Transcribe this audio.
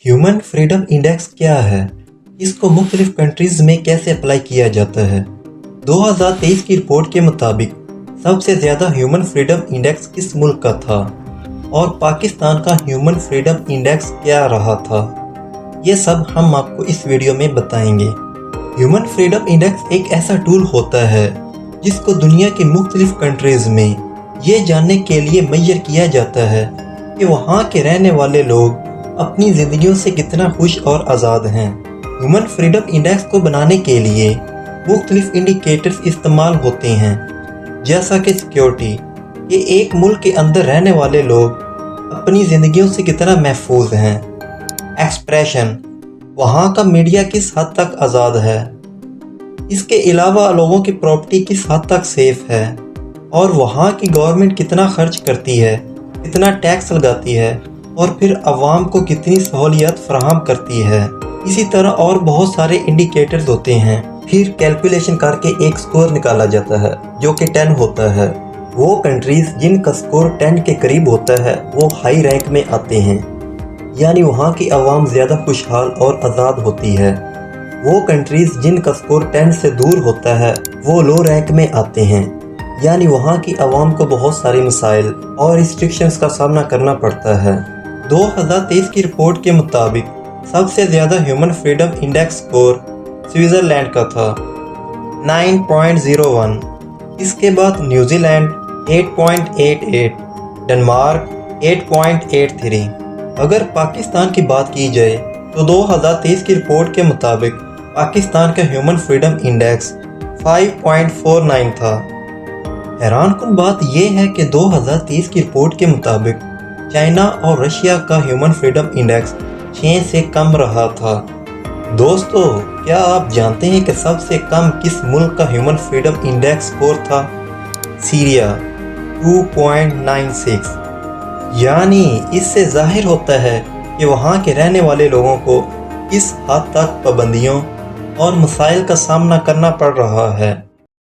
Human freedom index क्या है? इसको मुख्तलिफ कंट्रीज में कैसे अप्लाई किया जाता है? 2023 की रिपोर्ट के मुताबिक सबसे ज़्यादा ह्यूमन फ्रीडम इंडेक्स किस मुल्क का था और पाकिस्तान का ह्यूमन फ्रीडम इंडेक्स क्या रहा था, ये सब हम आपको इस वीडियो में बताएंगे। ह्यूमन फ्रीडम इंडेक्स एक ऐसा टूल होता है जिसको दुनिया की मुख्तलिफ कंट्रीज में ये जानने के लिए मेजर किया जाता है कि वहाँ के रहने वाले लोग अपनी ज़िंदगियों से कितना खुश और आज़ाद हैं। ह्यूमन फ्रीडम इंडेक्स को बनाने के लिए मुख्तलिफ इंडिकेटर्स इस्तेमाल होते हैं, जैसा कि सिक्योरिटी, ये एक मुल्क के अंदर रहने वाले लोग अपनी ज़िंदगियों से कितना महफूज हैं। एक्सप्रेशन, वहाँ का मीडिया किस हद तक आज़ाद है। इसके अलावा लोगों की प्रॉपर्टी किस हद तक सेफ है और वहाँ की गवर्नमेंट कितना खर्च करती है, कितना टैक्स लगाती है और फिर अवाम को कितनी सहूलियत फराहम करती है। इसी तरह और बहुत सारे इंडिकेटर्स होते हैं। फिर कैलकुलेशन करके एक स्कोर निकाला जाता है जो कि 10 होता है। वो कंट्रीज जिनका स्कोर 10 के करीब होता है वो हाई रैंक में आते हैं, यानी वहाँ की अवाम ज़्यादा खुशहाल और आज़ाद होती है। वो कंट्रीज जिनका स्कोर 10 से दूर होता है वो लो रैंक में आते हैं, यानी वहाँ की अवाम को बहुत सारे मसाइल और रिस्ट्रिक्शंस का सामना करना पड़ता है। 2023 की रिपोर्ट के मुताबिक सबसे ज़्यादा human freedom index score Switzerland का था 9.01। इसके बाद न्यूजीलैंड 8.88, डेनमार्क 8.83। अगर पाकिस्तान की बात की जाए तो 2023 की रिपोर्ट के मुताबिक पाकिस्तान का ह्यूमन फ्रीडम इंडेक्स 5.49 था। हैरानकुन बात यह है कि 2023 की रिपोर्ट के मुताबिक चाइना और रशिया का ह्यूमन फ्रीडम इंडेक्स 6 से कम रहा था। दोस्तों, क्या आप जानते हैं कि सबसे कम किस मुल्क का ह्यूमन फ्रीडम इंडेक्स स्कोर था? सीरिया 2.96। यानी इससे जाहिर होता है कि वहाँ के रहने वाले लोगों को किस हद तक पाबंदियों और मसाइल का सामना करना पड़ रहा है।